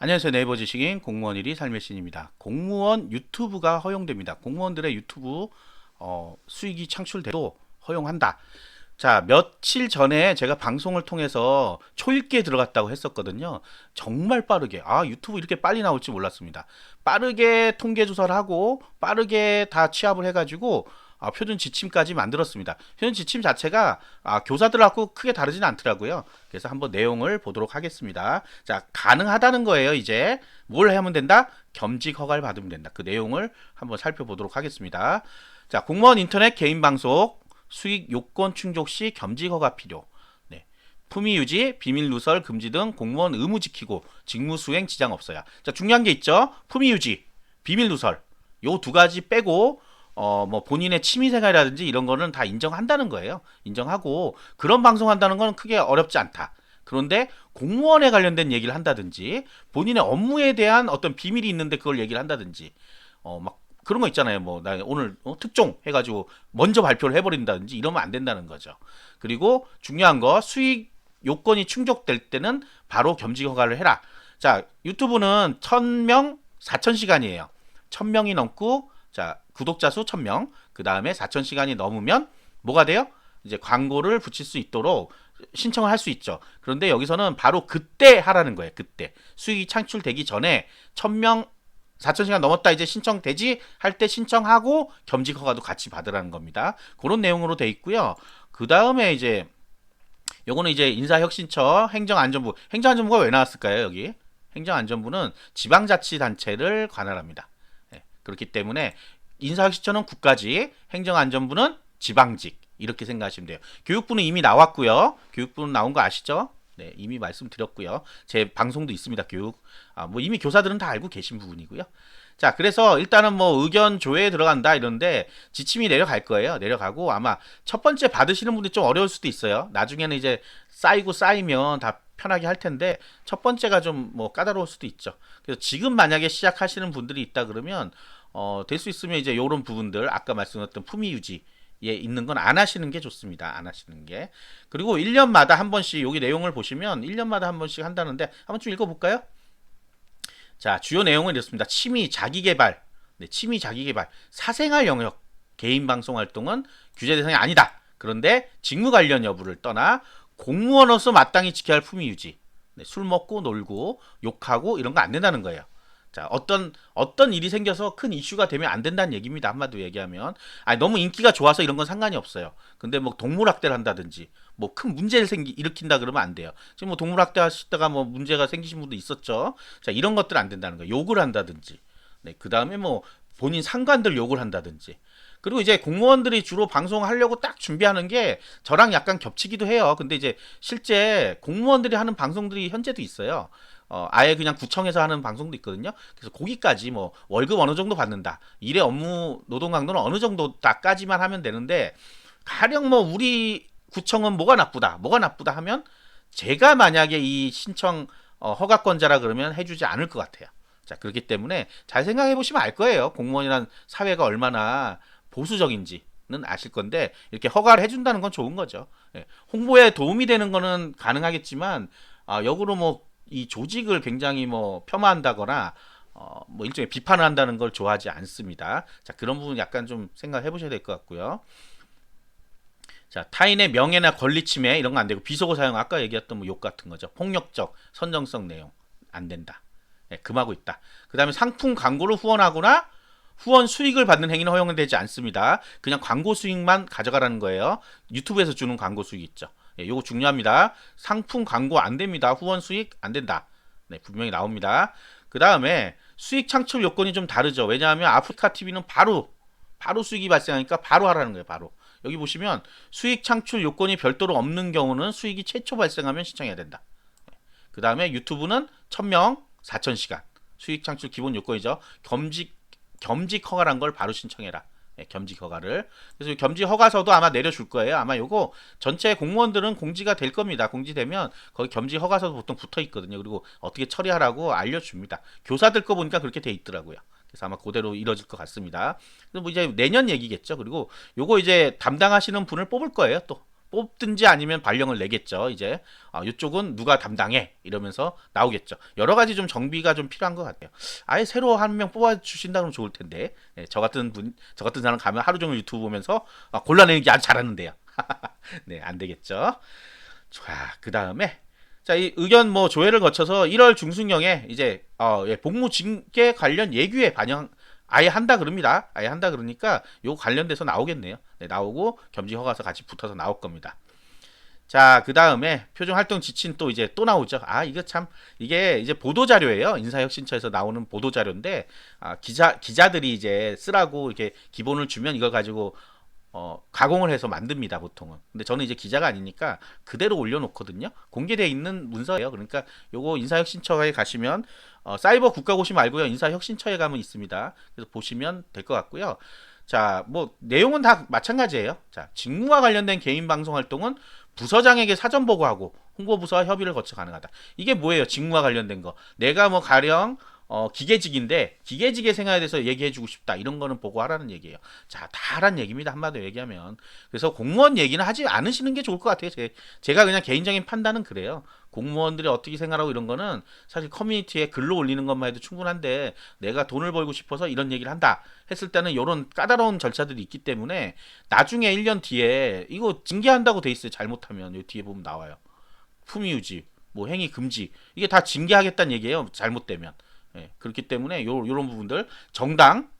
안녕하세요. 네이버 지식인 공무원 1위 삶의 신입니다. 공무원 유튜브가 허용됩니다. 공무원들의 유튜브 수익이 창출돼도 허용한다. 자, 며칠 전에 제가 방송을 통해서 초읽기에 들어갔다고 했었거든요. 정말 빠르게, 유튜브 이렇게 빨리 나올 줄 몰랐습니다. 빠르게 통계 조사를 하고 빠르게 다 취합을 해가지고 표준 지침까지 만들었습니다. 표준 지침 자체가 교사들하고 크게 다르지는 않더라고요. 그래서 한번 내용을 보도록 하겠습니다. 자, 가능하다는 거예요. 이제 뭘 하면 된다? 겸직 허가를 받으면 된다. 그 내용을 한번 살펴보도록 하겠습니다. 자, 공무원 인터넷 개인 방송 수익 요건 충족 시 겸직 허가 필요. 네. 품위 유지, 비밀 누설 금지 등 공무원 의무 지키고 직무 수행 지장 없어야. 자, 중요한 게 있죠. 품위 유지, 비밀 누설. 요 두 가지 빼고 뭐 본인의 취미생활이라든지 이런 거는 다 인정한다는 거예요. 인정하고 그런 방송한다는 건 크게 어렵지 않다. 그런데 공무원에 관련된 얘기를 한다든지 본인의 업무에 대한 어떤 비밀이 있는데 그걸 얘기를 한다든지 막 그런 거 있잖아요. 뭐 나 오늘 특종 해가지고 먼저 발표를 해버린다든지 이러면 안 된다는 거죠. 그리고 중요한 거 수익 요건이 충족될 때는 바로 겸직 허가를 해라. 자, 유튜브는 1000명 4000시간이에요. 1000명이 넘고 자, 구독자 수 1000명, 그 다음에 4000시간이 넘으면 뭐가 돼요? 이제 광고를 붙일 수 있도록 신청을 할 수 있죠. 그런데 여기서는 바로 그때 하라는 거예요. 그때. 수익이 창출되기 전에 1000명, 4000시간 넘었다 이제 신청되지 할 때 신청하고 겸직 허가도 같이 받으라는 겁니다. 그런 내용으로 돼 있고요. 그 다음에 이제 요거는 이제 인사혁신처 행정안전부. 행정안전부가 왜 나왔을까요, 여기? 행정안전부는 지방자치단체를 관할합니다. 그렇기 때문에 인사혁신처는 국가직, 행정안전부는 지방직 이렇게 생각하시면 돼요. 교육부는 이미 나왔고요. 교육부는 나온 거 아시죠? 네, 이미 말씀드렸고요. 제 방송도 있습니다. 교육. 뭐 이미 교사들은 다 알고 계신 부분이고요. 자, 그래서 일단은 뭐 의견 조회에 들어간다 이런데 지침이 내려갈 거예요. 내려가고 아마 첫 번째 받으시는 분들이 좀 어려울 수도 있어요. 나중에는 이제 쌓이면 다 편하게 할 텐데 첫 번째가 좀 뭐 까다로울 수도 있죠. 그래서 지금 만약에 시작하시는 분들이 있다 그러면 될 수 있으면 이제 요런 부분들 아까 말씀드렸던 품위 유지 예, 있는 건 안 하시는 게 좋습니다. 안 하시는 게. 그리고 1년마다 한 번씩 여기 내용을 보시면 1년마다 한 번씩 한다는데 한번 좀 읽어볼까요? 자, 주요 내용은 이렇습니다. 취미 자기개발, 네, 취미 자기개발, 사생활 영역 개인 방송 활동은 규제 대상이 아니다. 그런데 직무 관련 여부를 떠나 공무원으로서 마땅히 지켜야 할 품위 유지. 네, 술 먹고 놀고 욕하고 이런 거 안 된다는 거예요. 자, 어떤 일이 생겨서 큰 이슈가 되면 안 된다는 얘기입니다. 한마디로 얘기하면. 너무 인기가 좋아서 이런 건 상관이 없어요. 근데 뭐 동물학대를 한다든지 뭐 큰 문제를 일으킨다 그러면 안 돼요. 지금 뭐 동물학대 하시다가 뭐 문제가 생기신 분도 있었죠. 자, 이런 것들 안 된다는 거예요. 욕을 한다든지. 네, 그다음에 뭐 본인 상관들 욕을 한다든지. 그리고 이제 공무원들이 주로 방송하려고 딱 준비하는 게 저랑 약간 겹치기도 해요. 근데 이제 실제 공무원들이 하는 방송들이 현재도 있어요. 아예 그냥 구청에서 하는 방송도 있거든요. 그래서 거기까지 뭐 월급 어느 정도 받는다. 일의 업무 노동 강도는 어느 정도다까지만 하면 되는데 가령 뭐 우리 구청은 뭐가 나쁘다 하면 제가 만약에 이 신청 허가권자라 그러면 해주지 않을 것 같아요. 자, 그렇기 때문에 잘 생각해 보시면 알 거예요. 공무원이란 사회가 얼마나 보수적인지는 아실 건데 이렇게 허가를 해준다는 건 좋은 거죠. 예, 홍보에 도움이 되는 거는 가능하겠지만 역으로 뭐 이 조직을 굉장히 뭐 폄하한다거나 뭐 일종의 비판을 한다는 걸 좋아하지 않습니다. 자, 그런 부분 약간 좀 생각해 보셔야 될 것 같고요. 자, 타인의 명예나 권리 침해 이런 거 안 되고 비속어 사용 아까 얘기했던 뭐 욕 같은 거죠. 폭력적 선정성 내용 안 된다. 예, 금하고 있다. 그다음에 상품 광고를 후원하거나 후원 수익을 받는 행위는 허용은 되지 않습니다. 그냥 광고 수익만 가져가라는 거예요. 유튜브에서 주는 광고 수익 있죠. 예, 요거 중요합니다. 상품 광고 안 됩니다. 후원 수익 안 된다. 네, 분명히 나옵니다. 그 다음에 수익 창출 요건이 좀 다르죠. 왜냐하면 아프리카 TV는 바로 수익이 발생하니까 바로 하라는 거예요. 바로. 여기 보시면 수익 창출 요건이 별도로 없는 경우는 수익이 최초 발생하면 신청해야 된다. 그 다음에 유튜브는 1000명 4000시간 수익 창출 기본 요건이죠. 겸직 허가란 걸 바로 신청해라. 네, 겸직 허가를. 그래서 겸직 허가서도 아마 내려줄 거예요. 아마 요거 전체 공무원들은 공지가 될 겁니다. 공지되면 거기 겸직 허가서도 보통 붙어 있거든요. 그리고 어떻게 처리하라고 알려줍니다. 교사들 거 보니까 그렇게 돼 있더라고요. 그래서 아마 그대로 이뤄질 것 같습니다. 그래서 뭐 이제 내년 얘기겠죠. 그리고 요거 이제 담당하시는 분을 뽑을 거예요. 또 뽑든지 아니면 발령을 내겠죠. 이제 이쪽은 누가 담당해 이러면서 나오겠죠. 여러 가지 좀 정비가 좀 필요한 것 같아요. 아예 새로 한 명 뽑아 주신다 그러면 좋을 텐데. 네, 저 같은 사람 가면 하루 종일 유튜브 보면서 골라내는 게 아주 잘하는데요. 네, 안 되겠죠. 자, 그 다음에 자, 이 의견 뭐 조회를 거쳐서 1월 중순경에 이제 예, 복무 징계 관련 예규에 반영 아예 한다 그럽니다. 아예 한다 그러니까 요 관련돼서 나오겠네요. 네, 나오고 겸직 허가서 같이 붙어서 나올 겁니다. 자, 그 다음에 표정 활동 지침 또 이제 또 나오죠. 이거 참 이게 이제 보도 자료예요. 인사혁신처에서 나오는 보도 자료인데 기자들이 이제 쓰라고 이렇게 기본을 주면 이걸 가지고 가공을 해서 만듭니다, 보통은. 근데 저는 이제 기자가 아니니까 그대로 올려놓거든요. 공개되어 있는 문서예요. 그러니까 요거 인사혁신처에 가시면 사이버 국가고시 말고요. 인사혁신처에 가면 있습니다. 그래서 보시면 될 것 같고요. 자, 뭐 내용은 다 마찬가지예요. 자, 직무와 관련된 개인 방송 활동은 부서장에게 사전 보고하고 홍보부서와 협의를 거쳐 가능하다. 이게 뭐예요? 직무와 관련된 거. 내가 뭐 가령 기계직인데 기계직의 생활에 대해서 얘기해주고 싶다 이런 거는 보고하라는 얘기예요. 자, 다 하란 얘기입니다. 한마디로 얘기하면. 그래서 공무원 얘기는 하지 않으시는 게 좋을 것 같아요. 제가 그냥 개인적인 판단은 그래요. 공무원들이 어떻게 생각하고 이런 거는 사실 커뮤니티에 글로 올리는 것만 해도 충분한데 내가 돈을 벌고 싶어서 이런 얘기를 한다 했을 때는 이런 까다로운 절차들이 있기 때문에 나중에 1년 뒤에 이거 징계한다고 돼 있어요. 잘못하면 요 뒤에 보면 나와요. 품위유지, 뭐 행위 금지 이게 다 징계하겠다는 얘기예요. 잘못되면. 예, 그렇기 때문에 요런 부분들 정당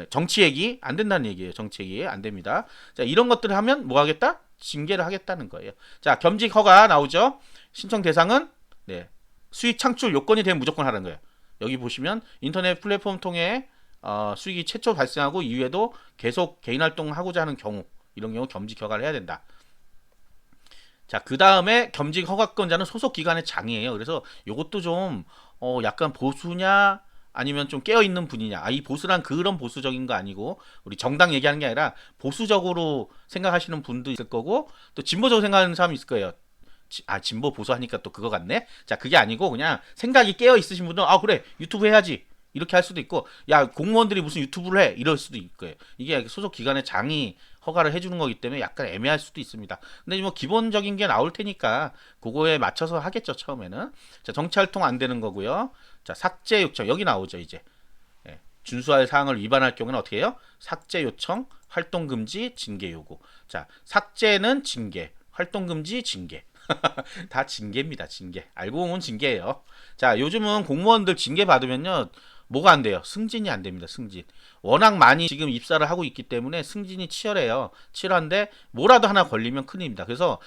정치 얘기 안 된다는 얘기예요. 정치 얘기 안 됩니다. 자, 이런 것들을 하면 뭐 하겠다? 징계를 하겠다는 거예요. 자, 겸직 허가 나오죠. 신청 대상은 수익 창출 요건이 되면 무조건 하라는 거예요. 여기 보시면 인터넷 플랫폼 통해 수익이 최초 발생하고 이후에도 계속 개인 활동을 하고자 하는 경우 이런 경우 겸직 허가를 해야 된다. 자, 그 다음에 겸직 허가권자는 소속 기관의 장이에요. 그래서 요것도 좀 약간 보수냐 아니면 좀 깨어있는 분이냐. 이 보수란 그런 보수적인 거 아니고 우리 정당 얘기하는 게 아니라 보수적으로 생각하시는 분도 있을 거고 또 진보적으로 생각하는 사람이 있을 거예요. 진보 보수 하니까 또 그거 같네. 자, 그게 아니고 그냥 생각이 깨어 있으신 분은 그래 유튜브 해야지 이렇게 할 수도 있고 야 공무원들이 무슨 유튜브를 해 이럴 수도 있을 거예요. 이게 소속 기관의 장이 허가를 해주는 거기 때문에 약간 애매할 수도 있습니다. 근데 뭐 기본적인 게 나올 테니까 그거에 맞춰서 하겠죠 처음에는. 자, 정치활동 안 되는 거고요. 자, 삭제 요청 여기 나오죠 이제. 준수할 사항을 위반할 경우는 어떻게 해요? 삭제 요청, 활동 금지, 징계 요구. 자, 삭제는 징계, 활동 금지, 징계. 다 징계입니다. 징계. 알고 보면 징계예요. 자, 요즘은 공무원들 징계 받으면요. 뭐가 안 돼요? 승진이 안 됩니다. 승진. 워낙 많이 지금 입사를 하고 있기 때문에 승진이 치열해요. 치열한데 뭐라도 하나 걸리면 큰일입니다. 그래서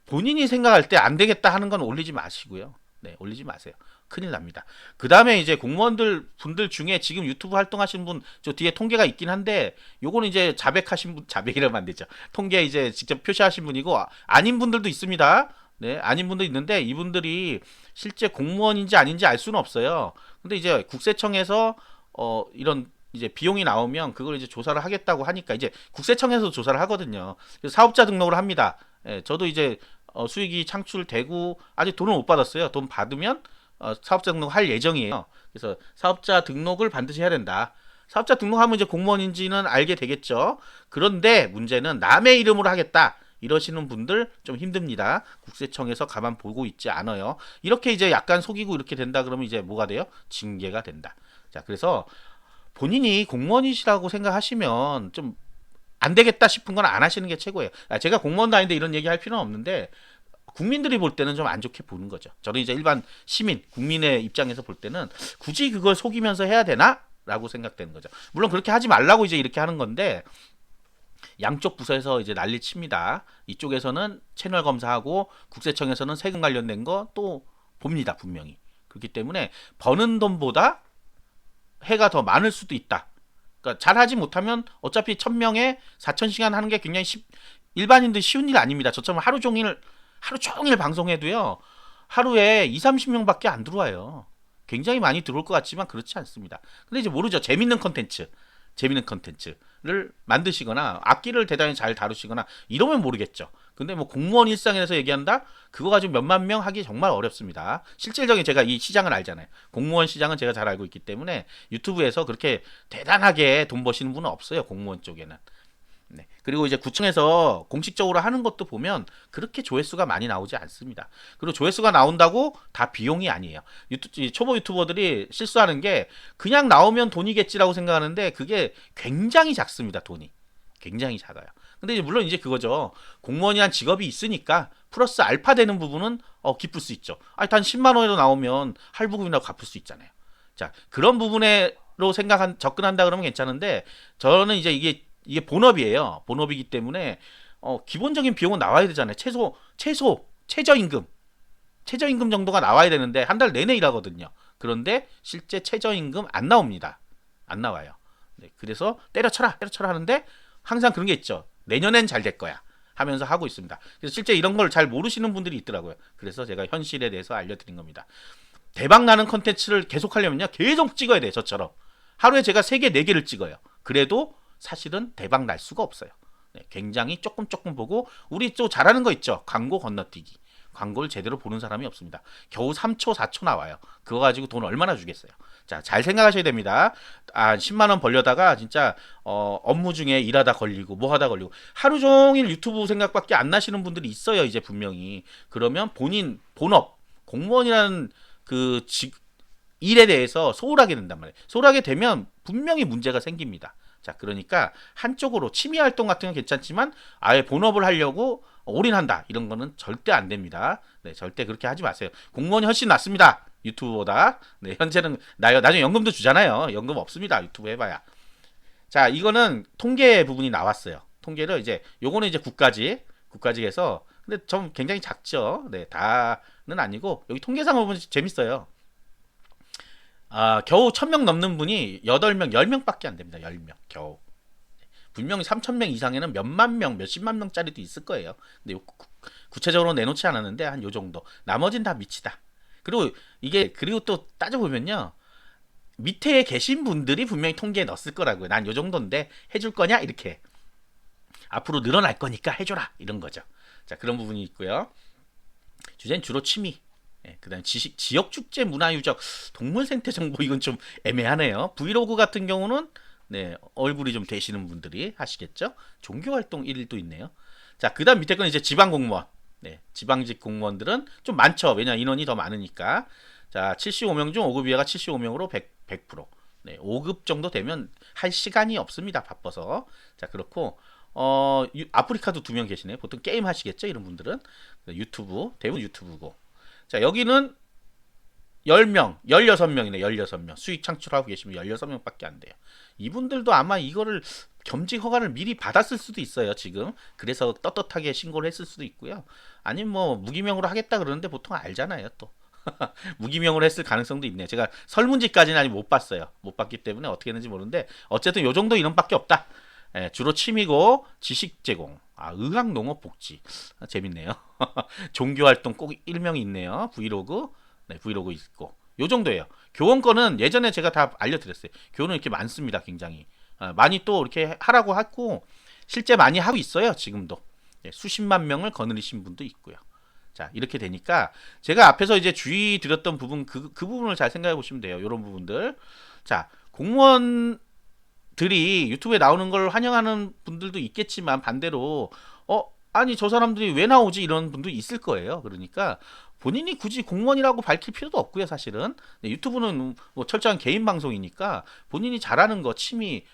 본인이 생각할 때 안 되겠다 하는 건 올리지 마시고요. 네, 올리지 마세요. 큰일 납니다. 그 다음에 이제 공무원들 분들 중에 지금 유튜브 활동하시는 분, 저 뒤에 통계가 있긴 한데, 요거는 이제 자백하신 분, 자백이라면 안 되죠. 통계 이제 직접 표시하신 분이고, 아닌 분들도 있습니다. 네, 아닌 분도 있는데, 이분들이 실제 공무원인지 아닌지 알 수는 없어요. 근데 이제 국세청에서, 이런 이제 비용이 나오면 그걸 이제 조사를 하겠다고 하니까, 이제 국세청에서 조사를 하거든요. 그래서 사업자 등록을 합니다. 예, 저도 이제 수익이 창출되고, 아직 돈을 못 받았어요. 돈 받으면, 사업자 등록할 예정이에요. 그래서 사업자 등록을 반드시 해야 된다. 사업자 등록하면 이제 공무원인지는 알게 되겠죠. 그런데 문제는 남의 이름으로 하겠다. 이러시는 분들 좀 힘듭니다. 국세청에서 가만 보고 있지 않아요. 이렇게 이제 약간 속이고 이렇게 된다 그러면 이제 뭐가 돼요? 징계가 된다. 자, 그래서 본인이 공무원이시라고 생각하시면 좀 안 되겠다 싶은 건 안 하시는 게 최고예요. 제가 공무원도 아닌데 이런 얘기 할 필요는 없는데 국민들이 볼 때는 좀 안 좋게 보는 거죠. 저는 이제 일반 시민, 국민의 입장에서 볼 때는 굳이 그걸 속이면서 해야 되나? 라고 생각되는 거죠. 물론 그렇게 하지 말라고 이제 이렇게 하는 건데 양쪽 부서에서 이제 난리 칩니다. 이쪽에서는 채널 검사하고 국세청에서는 세금 관련된 거 또 봅니다. 분명히. 그렇기 때문에 버는 돈보다 해가 더 많을 수도 있다. 그러니까 잘하지 못하면 어차피 1000명에 4000시간 하는 게 굉장히 일반인들 쉬운 일 아닙니다. 저처럼 하루 종일 방송해도요. 하루에 2, 30명밖에 안 들어와요. 굉장히 많이 들어올 것 같지만 그렇지 않습니다. 근데 이제 모르죠. 재밌는 컨텐츠를 만드시거나 악기를 대단히 잘 다루시거나 이러면 모르겠죠. 근데 뭐 공무원 일상에서 얘기한다? 그거 가지고 몇만 명 하기 정말 어렵습니다. 실질적인 제가 이 시장을 알잖아요. 공무원 시장은 제가 잘 알고 있기 때문에 유튜브에서 그렇게 대단하게 돈 버시는 분은 없어요. 공무원 쪽에는. 네. 그리고 이제 구청에서 공식적으로 하는 것도 보면 그렇게 조회수가 많이 나오지 않습니다. 그리고 조회수가 나온다고 다 비용이 아니에요. 이 초보 유튜버들이 실수하는 게 그냥 나오면 돈이겠지라고 생각하는데 그게 굉장히 작습니다. 돈이. 굉장히 작아요. 근데 이제 물론 이제 그거죠. 공무원이란 직업이 있으니까 플러스 알파 되는 부분은 기쁠 수 있죠. 아니, 단 10만 원에도 나오면 할부금이라고 갚을 수 있잖아요. 자, 그런 부분에로 접근한다 그러면 괜찮은데 저는 이제 이게 본업이에요. 본업이기 때문에 기본적인 비용은 나와야 되잖아요. 최저임금 정도가 나와야 되는데 한 달 내내 일하거든요. 그런데 실제 최저임금 안 나옵니다. 안 나와요. 네, 그래서 때려쳐라 하는데 항상 그런 게 있죠. 내년엔 잘 될 거야 하면서 하고 있습니다. 그래서 실제 이런 걸 잘 모르시는 분들이 있더라고요. 그래서 제가 현실에 대해서 알려드린 겁니다. 대박 나는 컨텐츠를 계속 하려면요. 계속 찍어야 돼요. 저처럼. 하루에 제가 3개, 4개를 찍어요. 그래도 사실은 대박 날 수가 없어요. 네, 굉장히 조금 보고 우리 또 잘하는 거 있죠. 광고 건너뛰기. 광고를 제대로 보는 사람이 없습니다. 겨우 3초, 4초 나와요. 그거 가지고 돈 얼마나 주겠어요. 자, 잘 생각하셔야 됩니다. 10만 원 벌려다가 진짜 업무 중에 일하다 걸리고 뭐 하다 걸리고 하루 종일 유튜브 생각밖에 안 나시는 분들이 있어요. 이제 분명히. 그러면 본인 본업 공무원이라는 그 일에 대해서 소홀하게 된단 말이에요. 소홀하게 되면 분명히 문제가 생깁니다. 자, 그러니까 한쪽으로 취미 활동 같은 건 괜찮지만 아예 본업을 하려고 올인한다. 이런 거는 절대 안 됩니다. 네, 절대 그렇게 하지 마세요. 공무원이 훨씬 낫습니다. 유튜브보다. 네, 현재는 나중에 연금도 주잖아요. 연금 없습니다. 유튜브 해봐야. 자, 이거는 통계 부분이 나왔어요. 통계를 이제 요거는 이제 국가직 해서 근데 좀 굉장히 작죠. 네, 다는 아니고 여기 통계상 보면 재밌어요. 겨우 1000명 넘는 분이 8명, 10명밖에 안 됩니다. 10명 겨우. 분명히 3000명 이상에는 몇만 명, 몇십만 명짜리도 있을 거예요. 근데 구체적으로 내놓지 않았는데 한 요 정도. 나머진 다 미치다. 그리고 또 따져보면요. 밑에 계신 분들이 분명히 통계에 넣었을 거라고요. 난 요 정도인데 해줄 거냐? 이렇게. 앞으로 늘어날 거니까 해줘라. 이런 거죠. 자, 그런 부분이 있고요. 주제는 주로 취미. 그다음 지역 축제, 문화유적, 동물생태 정보 이건 좀 애매하네요. 브이로그 같은 경우는 네, 얼굴이 좀 되시는 분들이 하시겠죠. 종교활동 1일도 있네요. 자, 그다음 밑에 건 이제 지방 공무원. 네, 지방직 공무원들은 좀 많죠. 왜냐 인원이 더 많으니까. 자, 75명 중 5급 이하가 75명으로 100%. 네, 5급 정도 되면 할 시간이 없습니다. 바빠서. 자, 그렇고 아프리카도 2명 계시네요. 보통 게임 하시겠죠, 이런 분들은. 유튜브, 대부분 유튜브고. 자, 여기는 10명, 16명이네, 16명. 수익 창출하고 계시면 16명밖에 안 돼요. 이분들도 아마 이거를 겸직 허가를 미리 받았을 수도 있어요, 지금. 그래서 떳떳하게 신고를 했을 수도 있고요. 아니면 뭐, 무기명으로 하겠다 그러는데 보통 알잖아요, 또. 무기명으로 했을 가능성도 있네요. 제가 설문지까지는 아직 못 봤어요. 못 봤기 때문에 어떻게 했는지 모르는데, 어쨌든 요 정도 인원밖에 없다. 주로 취미고, 지식 제공. 의학, 농업, 복지. 재밌네요. 종교활동 꼭 일명이 있네요. 브이로그. 네, 브이로그 있고. 요 정도예요. 교원 거는 예전에 제가 다 알려드렸어요. 교원은 이렇게 많습니다. 굉장히. 많이 또 이렇게 하라고 하고, 실제 많이 하고 있어요. 지금도. 네, 수십만 명을 거느리신 분도 있고요. 자, 이렇게 되니까, 제가 앞에서 이제 주의 드렸던 부분, 그 부분을 잘 생각해 보시면 돼요. 요런 부분들. 자, 공무원들이 유튜브에 나오는 걸 환영하는 분들도 있겠지만, 반대로, 아니, 저 사람들이 왜 나오지? 이런 분도 있을 거예요. 그러니까, 본인이 굳이 공무원이라고 밝힐 필요도 없고요, 사실은. 네, 유튜브는 뭐 철저한 개인 방송이니까 본인이 잘하는 거, 취미,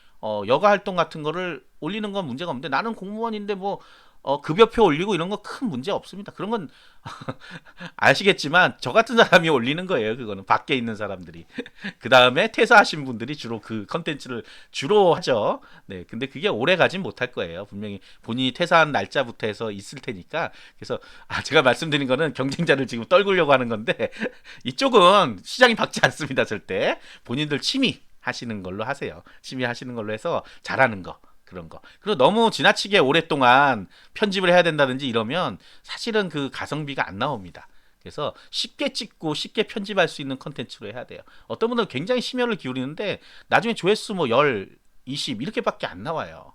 여가 활동 같은 거를 올리는 건 문제가 없는데 나는 공무원인데 뭐 급여표 올리고 이런 거 큰 문제 없습니다. 그런 건 아시겠지만 저 같은 사람이 올리는 거예요. 그거는 밖에 있는 사람들이. 그 다음에 퇴사하신 분들이 주로 그 컨텐츠를 주로 하죠. 네, 근데 그게 오래 가진 못할 거예요. 분명히 본인이 퇴사한 날짜부터 해서 있을 테니까. 그래서 제가 말씀드린 거는 경쟁자를 지금 떨구려고 하는 건데 이쪽은 시장이 박지 않습니다. 절대. 본인들 취미 하시는 걸로 하세요. 취미 하시는 걸로 해서 잘하는 거. 그런 거. 그리고 너무 지나치게 오랫동안 편집을 해야 된다든지 이러면 사실은 그 가성비가 안 나옵니다. 그래서 쉽게 찍고 쉽게 편집할 수 있는 컨텐츠로 해야 돼요. 어떤 분들은 굉장히 심혈을 기울이는데 나중에 조회수 뭐 10, 20 이렇게밖에 안 나와요.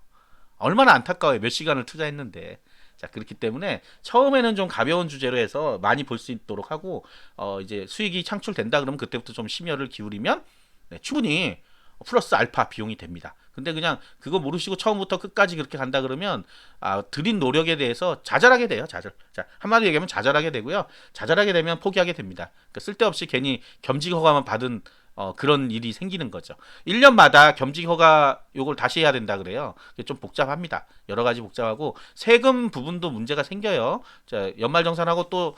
얼마나 안타까워요. 몇 시간을 투자했는데. 자, 그렇기 때문에 처음에는 좀 가벼운 주제로 해서 많이 볼 수 있도록 하고 이제 수익이 창출된다 그러면 그때부터 좀 심혈을 기울이면 네, 충분히 플러스 알파 비용이 됩니다. 근데 그냥 그거 모르시고 처음부터 끝까지 그렇게 간다 그러면 들인 노력에 대해서 좌절하게 돼요. 좌절. 자, 한마디 얘기하면 좌절하게 되고요. 좌절하게 되면 포기하게 됩니다. 그러니까 쓸데없이 괜히 겸직 허가만 받은 그런 일이 생기는 거죠. 1년마다 겸직 허가 요걸 다시 해야 된다 그래요. 그게 좀 복잡합니다. 여러 가지 복잡하고 세금 부분도 문제가 생겨요. 자, 연말정산하고 또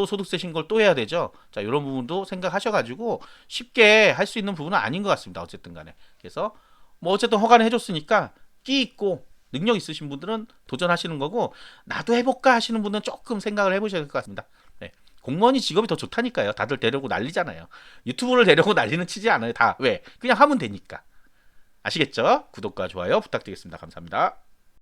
소득세 신고를 또 해야 되죠. 자, 이런 부분도 생각하셔가지고 쉽게 할 수 있는 부분은 아닌 것 같습니다. 어쨌든 간에. 그래서 뭐 어쨌든 허가는 해줬으니까 끼 있고 능력 있으신 분들은 도전하시는 거고 나도 해볼까 하시는 분은 조금 생각을 해보셔야 될 것 같습니다. 네. 공무원이 직업이 더 좋다니까요. 다들 데려고 난리잖아요. 유튜브를 데려고 난리는 치지 않아요. 다 왜? 그냥 하면 되니까. 아시겠죠? 구독과 좋아요 부탁드리겠습니다. 감사합니다.